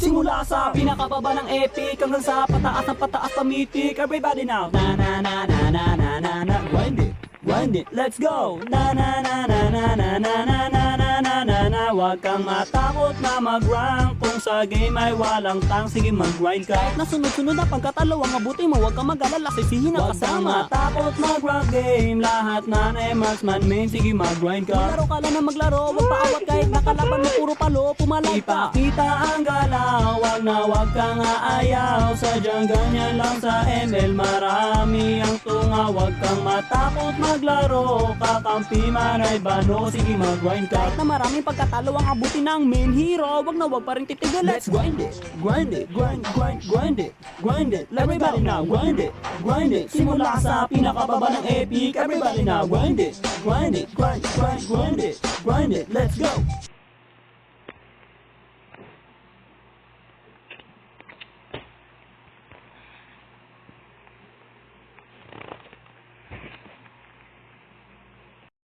Simula sa pinakababa ng epic hanggang sa pataas ng pataas pa mythic. Everybody now, na na na na na na na na. Grind it, let's go. Na na na na na na na na na na na na na. Huwag kang matakot na mag-rank. Kung sa game ay walang tang, sige mag-grind ka. Kahit na sunod-sunod na pagkatalo, ang mabuti mo, huwag kang mag-alala, sisihin ang kasama. Huwag kang matakot mag-rank game. Lahat na marksman main, sige mag-grind ka. Maglaro ka lang na maglaro, huwag paawat kahit nakalaban mo puro palo, pumalag ka. Ipakita ang galaw, wag kang aayaw. Sadyang ganyan lang sa ML, marami ang tunga. Huwag kang matakot maglaro, kakampi man ay bano, sige mag-grind ka. Kahit na maraming pagkatalo ang abuti ng main hero, wag pa rin titigil. Let's grind it, grind it, grind it, grind it. Everybody now, grind it. Simula sa pinakababa ng epic. Everybody now, grind it, grind it. Let's go.